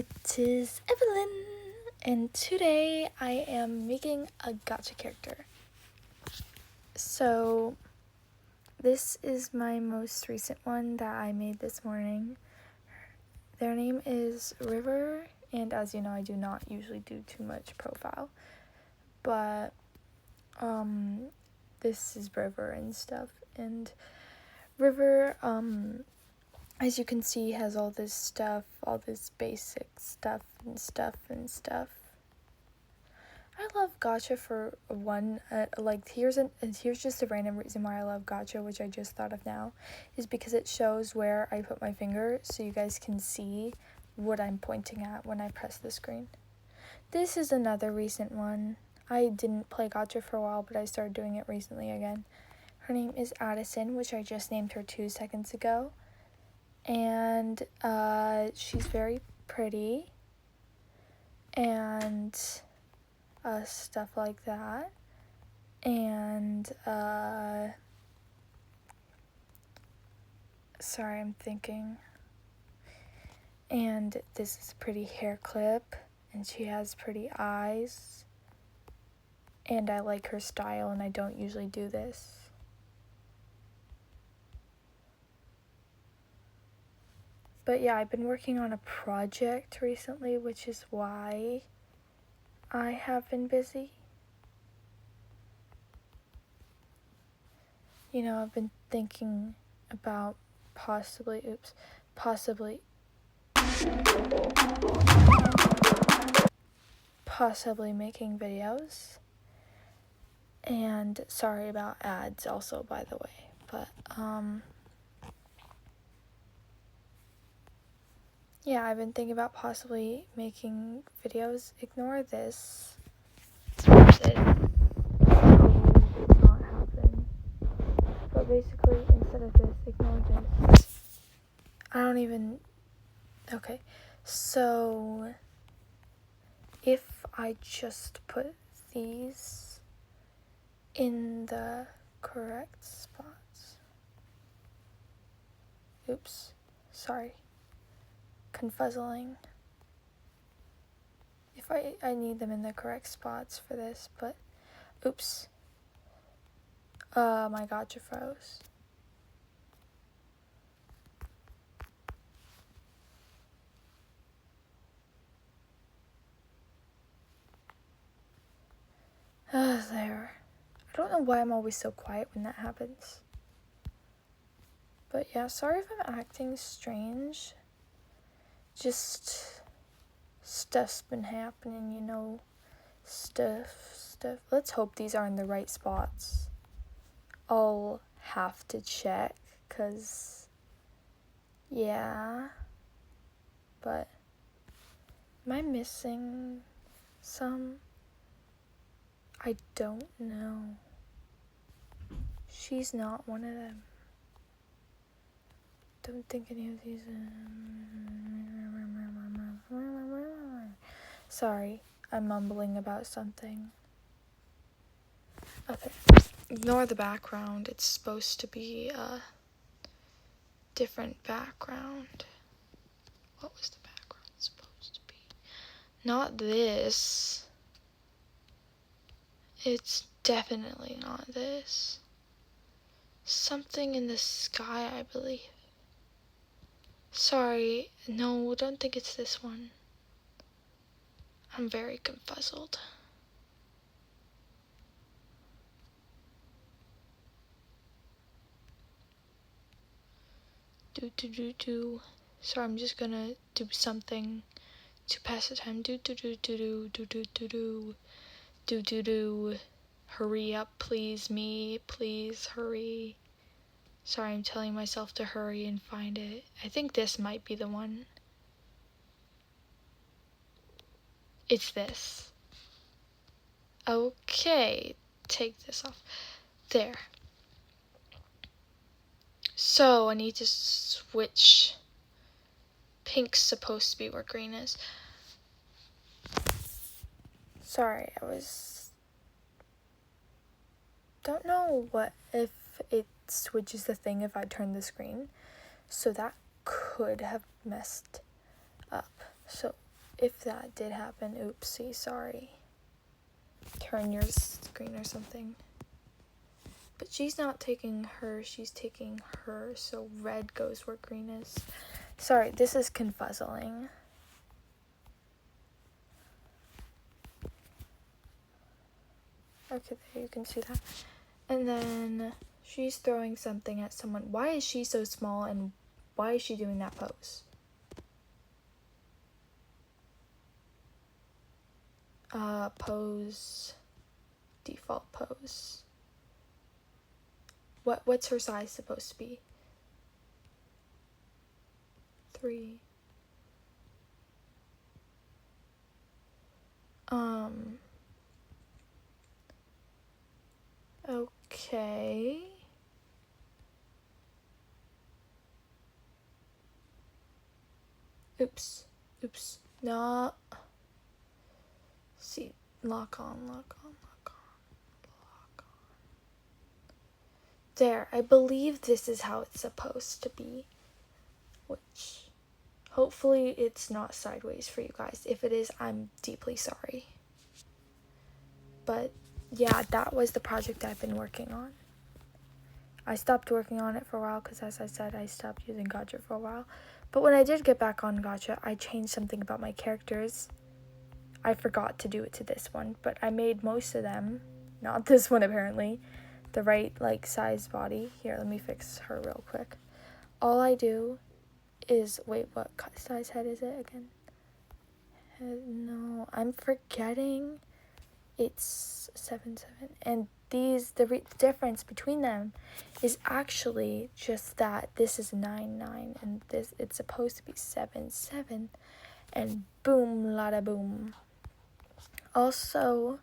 It is Evelyn, and today I am making a gacha character. So, this is my most recent one that I made this morning. Their name is River, and as you know, I do not usually do too much profile, but this is River and stuff, and River, as you can see, has all this stuff, all this basic stuff. I love gacha for one, here's just a random reason why I love gacha, which I just thought of now, is because it shows where I put my finger, so you guys can see what I'm pointing at when I press the screen. This is another recent one. I didn't play gacha for a while, but I started doing it recently again. Her name is Addison, which I just named her 2 seconds ago. And she's very pretty and stuff like that. And sorry, I'm thinking. And this is a pretty hair clip, and she has pretty eyes. And I like her style, and I don't usually do this. But yeah, I've been working on a project recently, which is why I have been busy. You know, I've been thinking about possibly making videos. And sorry about ads also, by the way. But, yeah, I've been thinking about possibly making videos. Ignore this. It not happen. But basically, instead of this, ignore this. Okay. So, if I just put these in the correct spots. Oops. Sorry. Confuzzling. If I need them in the correct spots for this, but oops. My gacha froze. There. I don't know why I'm always so quiet when that happens. But yeah, sorry if I'm acting strange. Just stuff's been happening, you know. Stuff. Let's hope these are in the right spots. I'll have to check, cause yeah. But am I missing some? I don't know. She's not one of them. Don't think any of these. Sorry, I'm mumbling about something. Okay, ignore the background. It's supposed to be a different background. What was the background supposed to be? Not this. It's definitely not this. Something in the sky, I believe. Sorry, no, don't think it's this one. I'm very confuzzled. Sorry, I'm just gonna do something to pass the time. Hurry up, please, me. Please, hurry. Sorry, I'm telling myself to hurry and find it. I think this might be the one. It's this. Okay, take this off. There. So, I need to switch. Pink's supposed to be where green is. Sorry, don't know if it switches the thing if I turn the screen. So that could have messed up. So if that did happen, oopsie, sorry. Turn your screen or something. But she's not taking her, she's taking her, so red goes where green is. Sorry, this is confuzzling. Okay, there you can see that. And then she's throwing something at someone. Why is she so small and why is she doing that pose? Pose. Default pose. What's her size supposed to be? 3. Okay. Oops. No. See, lock on. There, I believe this is how it's supposed to be. Which, hopefully it's not sideways for you guys. If it is, I'm deeply sorry. But, yeah, that was the project I've been working on. I stopped working on it for a while because, as I said, I stopped using Gacha for a while. But when I did get back on Gacha, I changed something about my characters. I forgot to do it to this one, but I made most of them. Not this one, apparently. The right, size body. Here, let me fix her real quick. All I do is, wait, what size head is it again? No, I'm forgetting. It's 7'7", and the difference between them is actually just that this is 9'9", and it's supposed to be 7'7", and boom, lada boom. Also,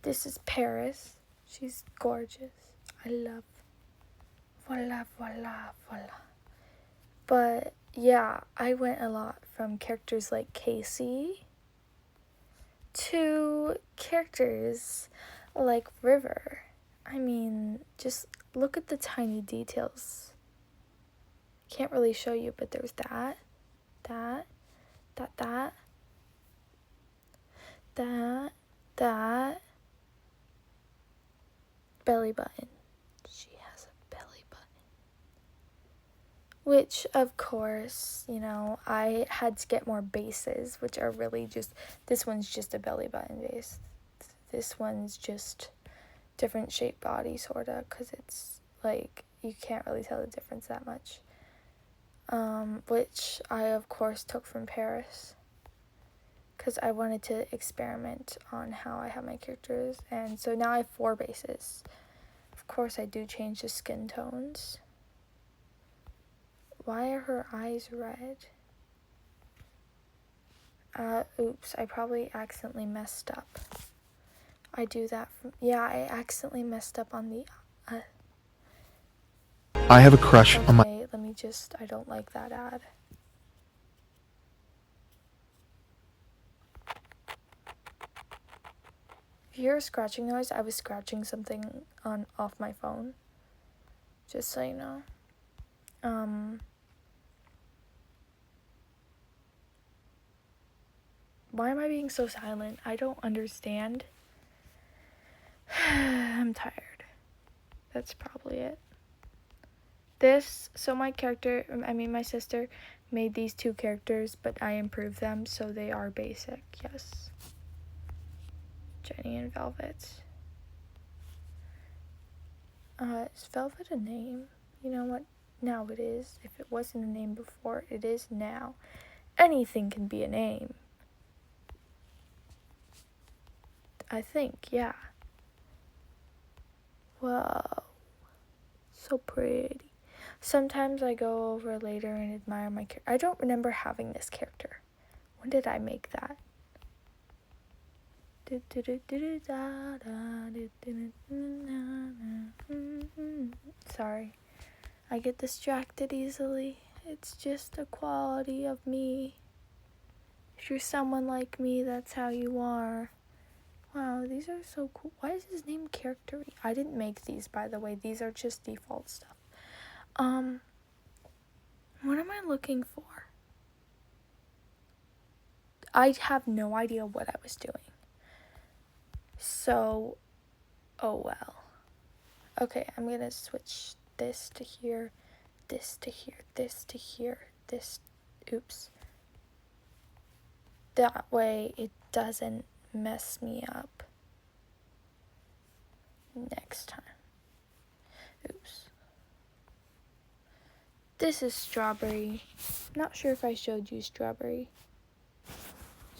this is Paris. She's gorgeous. I love. Voila. But yeah, I went a lot from characters like Casey to characters like River. I mean, just look at the tiny details. Can't really show you, but there's that belly button. She has a belly button. Which, of course, I had to get more bases, which are really just, this one's just a belly button base. This one's just different shape body, sorta, because it's, you can't really tell the difference that much. Which I, of course, took from Paris, because I wanted to experiment on how I have my characters, and so now I have 4 bases. Of course, I do change the skin tones. Why are her eyes red? Oops, I probably accidentally messed up. I do that I accidentally messed up on the, I have a crush on my... Okay, let me just, I don't like that ad. If you hear a scratching noise, I was scratching something off my phone. Just so you know. Why am I being so silent? I don't understand. I'm tired. That's probably it. My sister made these 2 characters, but I improved them, so they are basic, yes. Jenny and Velvet. Is Velvet a name? You know what? Now it is. If it wasn't a name before, it is now. Anything can be a name. I think, yeah. Whoa. So pretty. Sometimes I go over later and admire my character. I don't remember having this character. When did I make that? Sorry. I get distracted easily. It's just a quality of me. If you're someone like me, that's how you are. Wow, these are so cool. Why is his name Charactery? I didn't make these, by the way. These are just default stuff. What am I looking for? I have no idea what I was doing. So, oh well. Okay, I'm gonna switch this to here, this to here, this to here, this, oops. That way it doesn't mess me up next time. Oops. This is Strawberry. Not sure if I showed you Strawberry.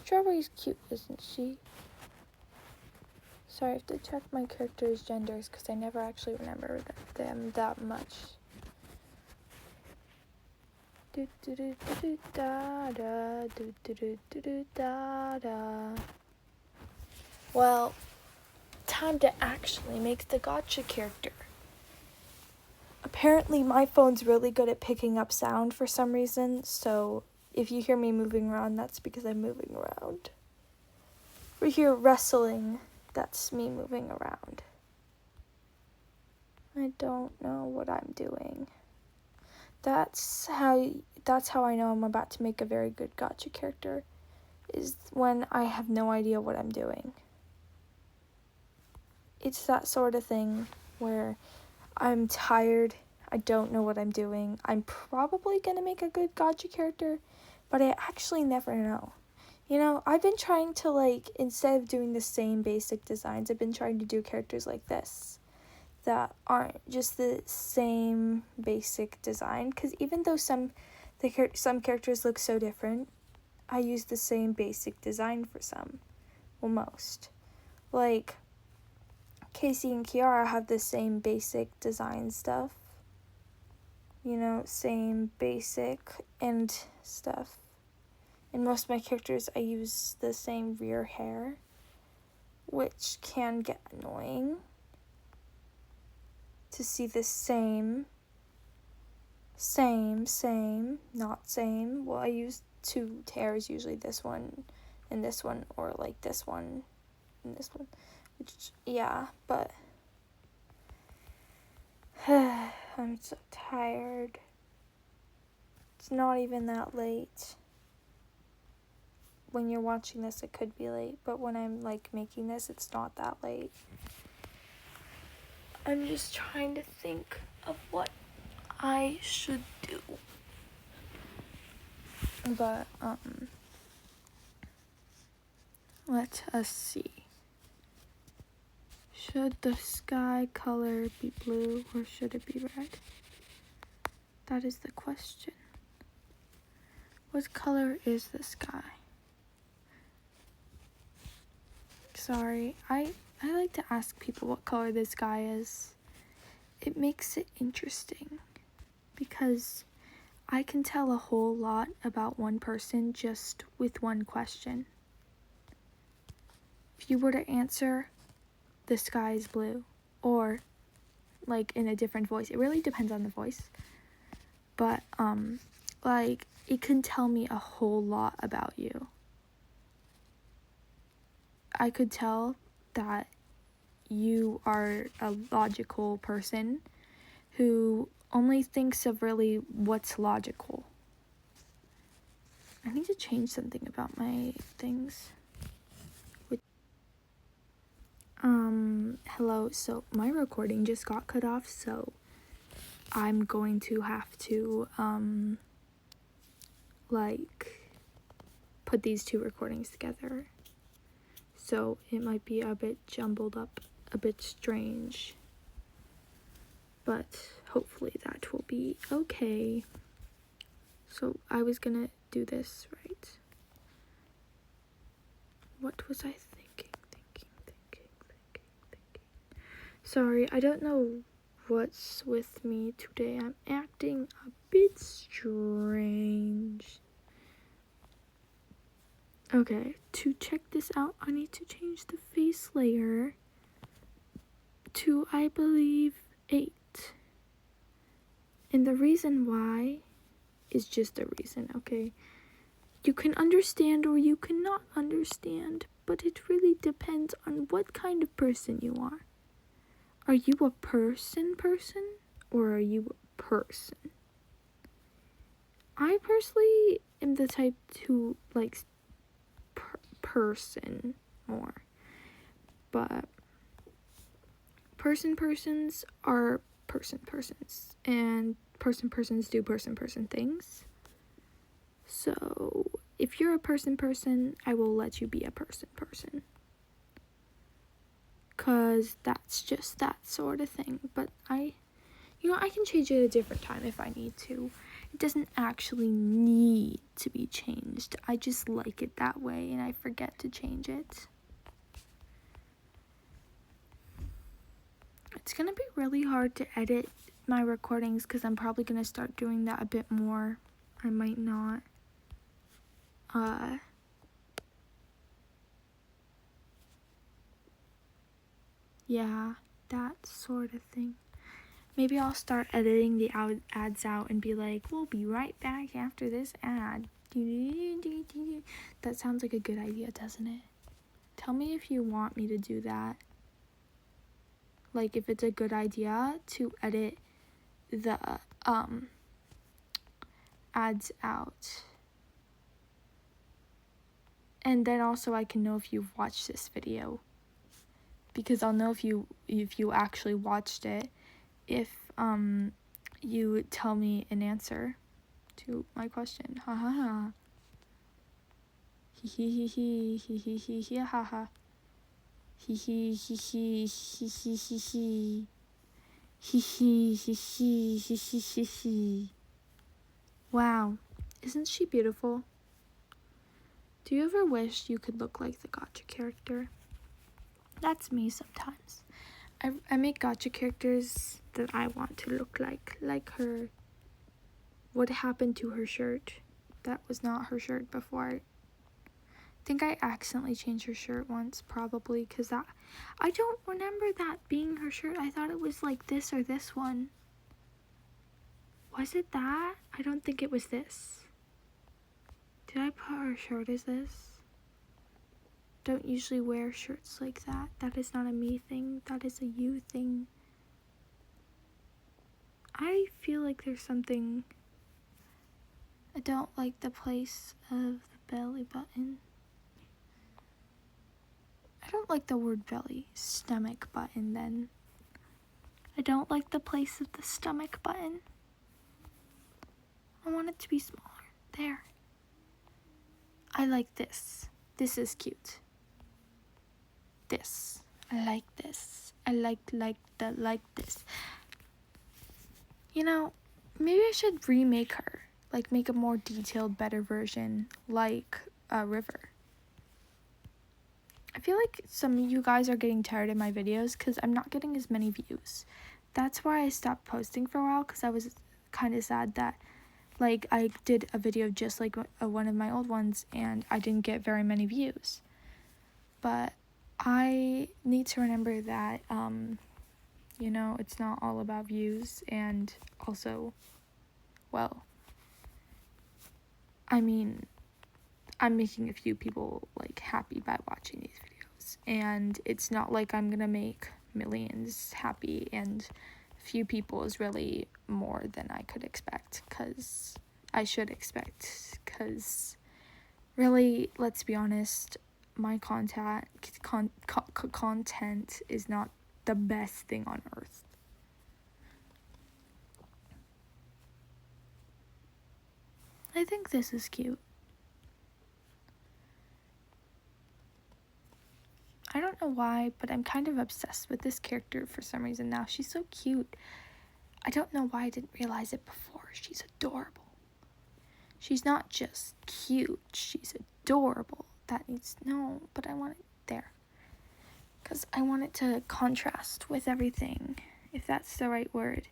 Strawberry's cute, isn't she? Sorry, I have to check my character's genders because I never actually remember them that much. Well, time to actually make the Gacha character. Apparently my phone's really good at picking up sound for some reason, so if you hear me moving around, that's because I'm moving around. If we hear wrestling, that's me moving around. I don't know what I'm doing. That's how I know I'm about to make a very good Gacha character, is when I have no idea what I'm doing. It's that sort of thing where I'm tired, I don't know what I'm doing. I'm probably gonna make a good Gacha character, but I actually never know. You know, I've been trying to, like, instead of doing the same basic designs, I've been trying to do characters like this that aren't just the same basic design, because even though some characters look so different, I use the same basic design for some. Well, most. Like, Casey and Kiara have the same basic design stuff. You know, same basic and stuff. In most of my characters, I use the same rear hair, which can get annoying to see the same, not same. Well, I use two hairs, usually this one and this one, or like this one and this one, which, yeah, but I'm so tired. It's not even that late. When you're watching this, it could be late, but when I'm, like, making this, it's not that late. I'm just trying to think of what I should do. But, let us see. Should the sky color be blue or should it be red? That is the question. What color is the sky? Sorry, I like to ask people what color the sky is. It makes it interesting because I can tell a whole lot about one person just with one question. If you were to answer, the sky is blue, or like in a different voice, it really depends on the voice, but like, it can tell me a whole lot about you. I could tell that you are a logical person who only thinks of really what's logical. I need to change something about my things. Hello, so my recording just got cut off, so I'm going to have to, like, put these two recordings together. So it might be a bit jumbled up, a bit strange, but hopefully that will be okay. So I was gonna do this, right? What was I thinking? Sorry, I don't know what's with me today. I'm acting a bit strange. Okay, to check this out, I need to change the face layer to, I believe, 8. And the reason why is just a reason, okay? You can understand or you cannot understand, but it really depends on what kind of person you are. Are you a person, or are you a person? I personally am the type who likes person more. But persons are persons, and persons do person things. So if you're a person, I will let you be a person. Cause that's just that sort of thing. But I can change it at a different time if I need to. It doesn't actually need to be changed. I just like it that way and I forget to change it. It's gonna be really hard to edit my recordings because I'm probably gonna start doing that a bit more. I might not. Yeah, that sort of thing. Maybe I'll start editing the ads out and be like, we'll be right back after this ad. That sounds like a good idea, doesn't it? Tell me if you want me to do that. Like, if it's a good idea to edit the ads out. And then also I can know if you've watched this video. Because I'll know if you actually watched it if you tell me an answer to my question. Ha ha ha. He he he he he he he ha ha. He he he he he he he he. He he he he he he he he. Wow, isn't she beautiful? Do you ever wish you could look like the Gacha character? That's me sometimes. I make Gacha characters that I want to look like her. What happened to her shirt? That was not her shirt before. I think I accidentally changed her shirt once, probably, because I don't remember that being her shirt. I thought it was like this or this one. Was it that? I don't think it was this. Did I put her shirt as this? Don't usually wear shirts like that. That is not a me thing. That is a you thing. I feel like there's something. I don't like the place of the belly button. I don't like the word belly. Stomach button then. I don't like the place of the stomach button. I want it to be smaller. There. I like this. This is cute. This. I like this. I like this. You know, maybe I should remake her. Like, make a more detailed, better version, like River. I feel like some of you guys are getting tired of my videos because I'm not getting as many views. That's why I stopped posting for a while, because I was kind of sad that, like, I did a video just like one of my old ones and I didn't get very many views. But I need to remember that, you know, it's not all about views, and also, well, I mean, I'm making a few people, like, happy by watching these videos, and it's not like I'm gonna make millions happy, and few people is really more than I could expect, because I should expect, because really, let's be honest, my content is not the best thing on earth. I think this is cute. I don't know why, but I'm kind of obsessed with this character for some reason now. She's so cute. I don't know why I didn't realize it before. She's adorable. She's not just cute, she's adorable. That needs, no, but I want it there. Because I want it to contrast with everything, if that's the right word.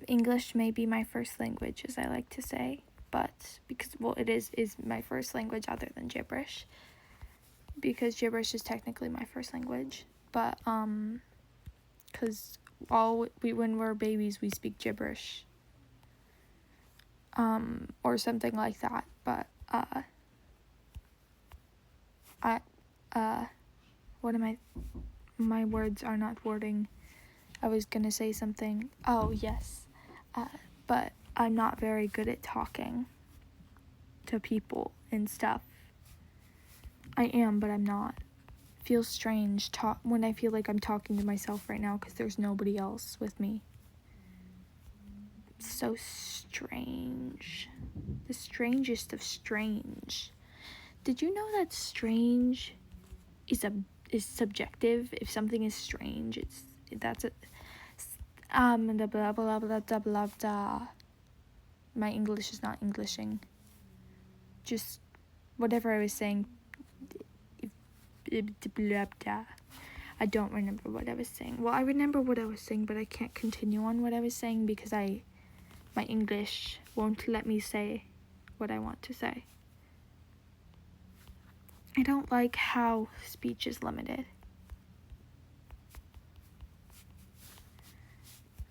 English may be my first language, as I like to say, but because, well, it is my first language other than gibberish, because gibberish is technically my first language, but because when we're babies we speak gibberish, or something like that, but what am I, my words are not wording. I was gonna say something. Oh, yes. But I'm not very good at talking to people and stuff. I am, but I'm not. It feels strange when I feel like I'm talking to myself right now because there's nobody else with me. It's so strange. The strangest of strange. Did you know that strange is subjective? If something is strange, that's a blah blah blah blah blah blah blah. My English is not Englishing. Just whatever I was saying. I don't remember what I was saying. Well, I remember what I was saying, but I can't continue on what I was saying because my English won't let me say what I want to say. I don't like how speech is limited.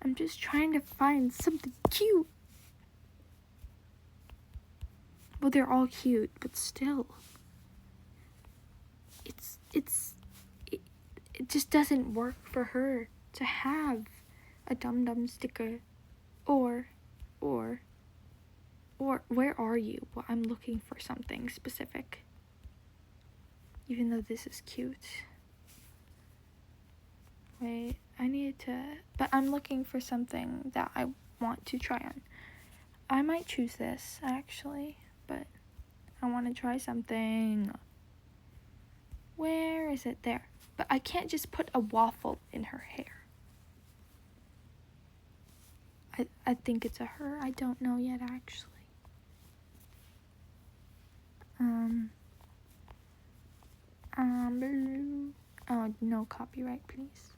I'm just trying to find something cute. Well, they're all cute, but still. It just doesn't work for her to have a dum-dum sticker. Or, where are you? Well, I'm looking for something specific. Even though this is cute. Wait, but I'm looking for something that I want to try on. I might choose this, actually, but I want to try something. Where is it? There. But I can't just put a waffle in her hair. I think it's a her. I don't know yet, actually. Oh, no copyright, please.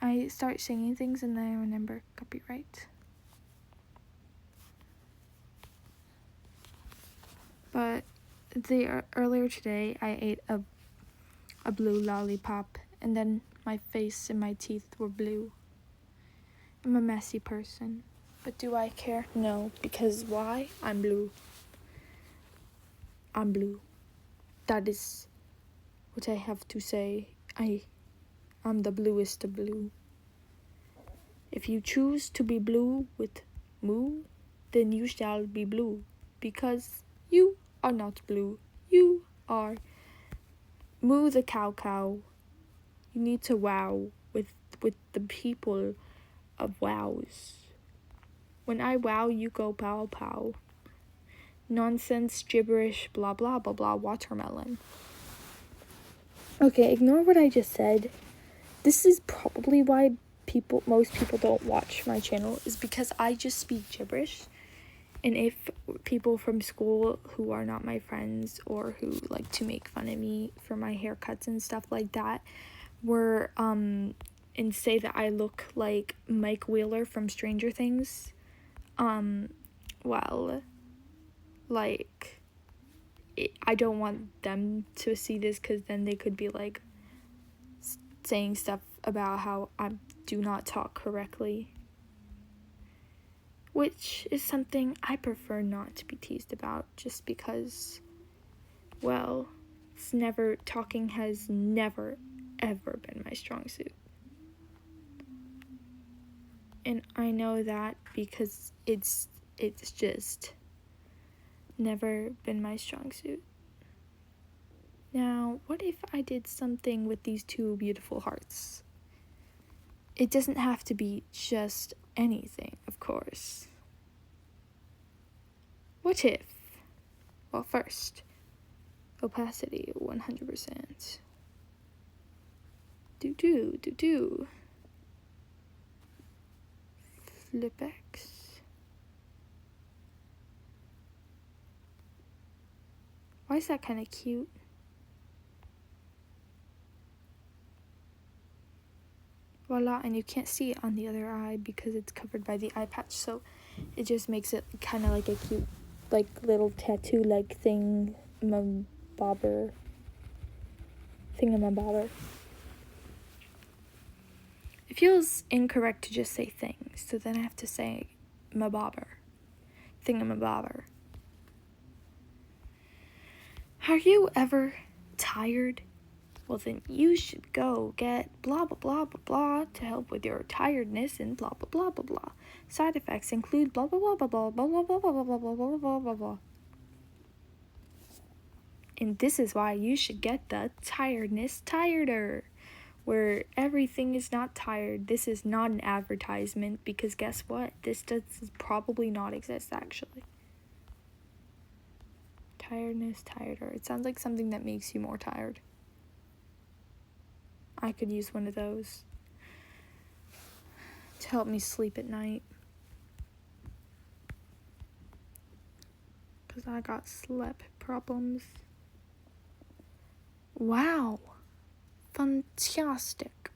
I start singing things and then I remember copyright. But earlier today, I ate a blue lollipop, and then my face and my teeth were blue. I'm a messy person. But do I care? No, because why? I'm blue. I'm blue. That is what I have to say. I'm the bluest of blue. If you choose to be blue with moo, then you shall be blue, because you are not blue. You are moo the cow. You need to wow with the people of wows. When I wow, you go pow pow. Nonsense, gibberish, blah blah blah blah, watermelon. Okay, ignore what I just said. This is probably why most people don't watch my channel, is because I just speak gibberish. And if people from school who are not my friends or who like to make fun of me for my haircuts and stuff like that were and say that I look like Mike Wheeler from Stranger Things, well, like, I don't want them to see this, because then they could be like saying stuff about how I do not talk correctly, which is something I prefer not to be teased about, just because, well, talking has never ever been my strong suit. And I know that because it's just never been my strong suit. Now, what if I did something with these two beautiful hearts? It doesn't have to be just anything, of course. What if? Well, first, opacity 100%. Do. Flip X. Why is that kind of cute? Voila, and you can't see it on the other eye because it's covered by the eye patch, so it just makes it kind of like a cute, like, little tattoo-like thingamabobber. It feels incorrect to just say thing, so then I have to say mabobber. Thingamabobber. Are you ever tired? Well, then you should go get blah blah blah blah blah to help with your tiredness and blah blah blah blah blah. Side effects include blah blah blah blah blah blah blah blah blah blah blah blah blah blah blah. And this is why you should get the Tiredness Tireder, where everything is not tired. This is not an advertisement, because guess what? This does probably not exist, actually. Tiredness Tireder. It sounds like something that makes you more tired. I could use one of those to help me sleep at night, because I got sleep problems. Wow. Fantastic.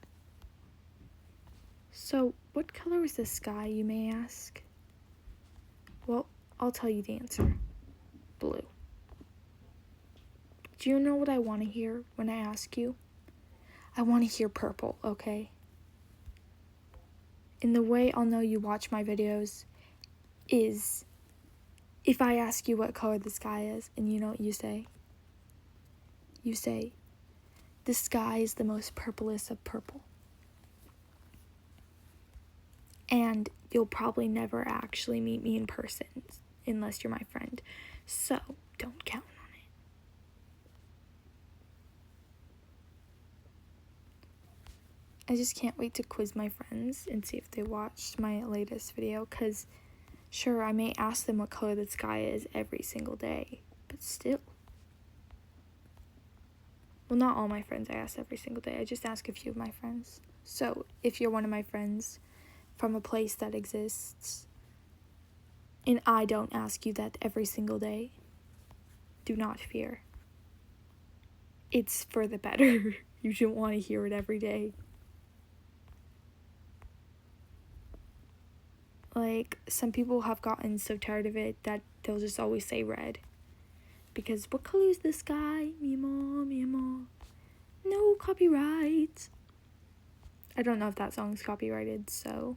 So, what color is the sky, you may ask? Well, I'll tell you the answer. Blue. Do you know what I want to hear when I ask you? I want to hear purple, okay? And the way I'll know you watch my videos is if I ask you what color the sky is, and you know what you say? You say, the sky is the most purplest of purple. And you'll probably never actually meet me in person unless you're my friend. So, don't count on it. I just can't wait to quiz my friends and see if they watched my latest video, because sure, I may ask them what color the sky is every single day, but still. Well, not all my friends I ask every single day. I just ask a few of my friends. So, if you're one of my friends from a place that exists, and I don't ask you that every single day, do not fear. It's for the better. You shouldn't want to hear it every day. Like, some people have gotten so tired of it that they'll just always say red. Because what color is the sky? Mimo, mimo. No copyright. I don't know if that song's copyrighted, so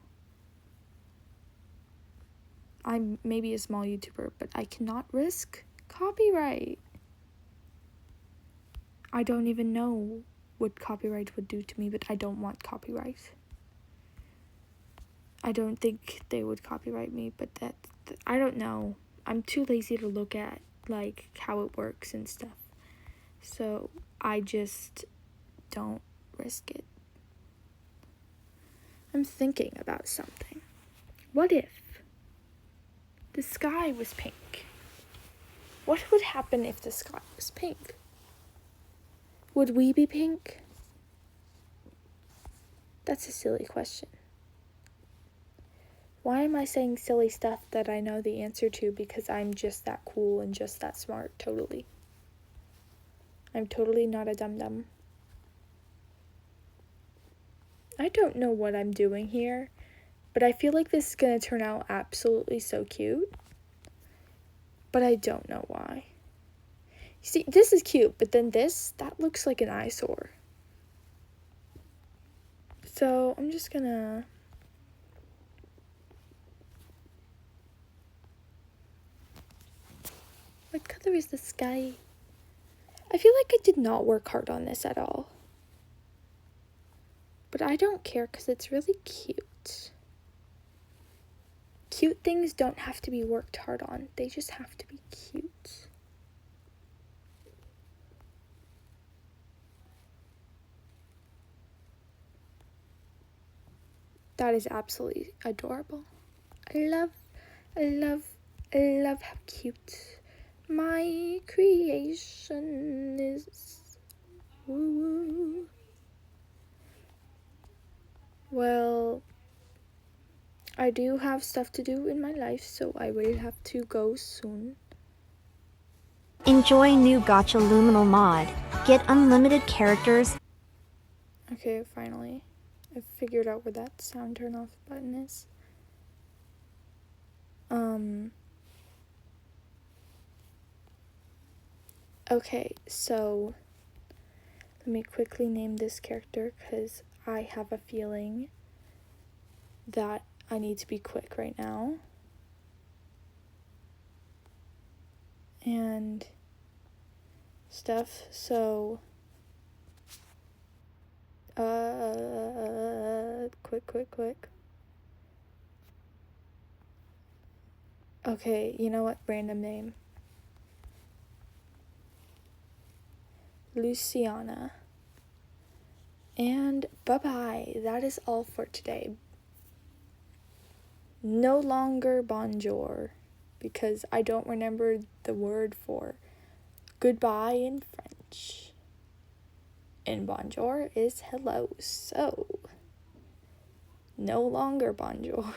I'm maybe a small YouTuber, but I cannot risk copyright. I don't even know what copyright would do to me, but I don't want copyright. I don't think they would copyright me, but I don't know. I'm too lazy to look at, like, how it works and stuff. So I just don't risk it. I'm thinking about something. What if the sky was pink? What would happen if the sky was pink? Would we be pink? That's a silly question. Why am I saying silly stuff that I know the answer to? Because I'm just that cool and just that smart, totally. I'm totally not a dum-dum. I don't know what I'm doing here, but I feel like this is gonna turn out absolutely so cute. But I don't know why. You see, this is cute, but then that looks like an eyesore. So I'm just gonna... What color is the sky? I feel like I did not work hard on this at all. But I don't care because it's really cute. Cute things don't have to be worked hard on. They just have to be cute. That is absolutely adorable. I love how cute my creation is. Ooh. Well, I do have stuff to do in my life, so I will have to go soon. Enjoy new Gacha Luminal mod. Get unlimited characters. Okay, finally. I figured out where that sound turn off button is. Okay, so let me quickly name this character because I have a feeling that I need to be quick right now. And stuff, so quick. Okay, you know what? Random name. Luciana. And bye-bye. That is all for today. No longer bonjour, because I don't remember the word for goodbye in French. And bonjour is hello, so no longer bonjour.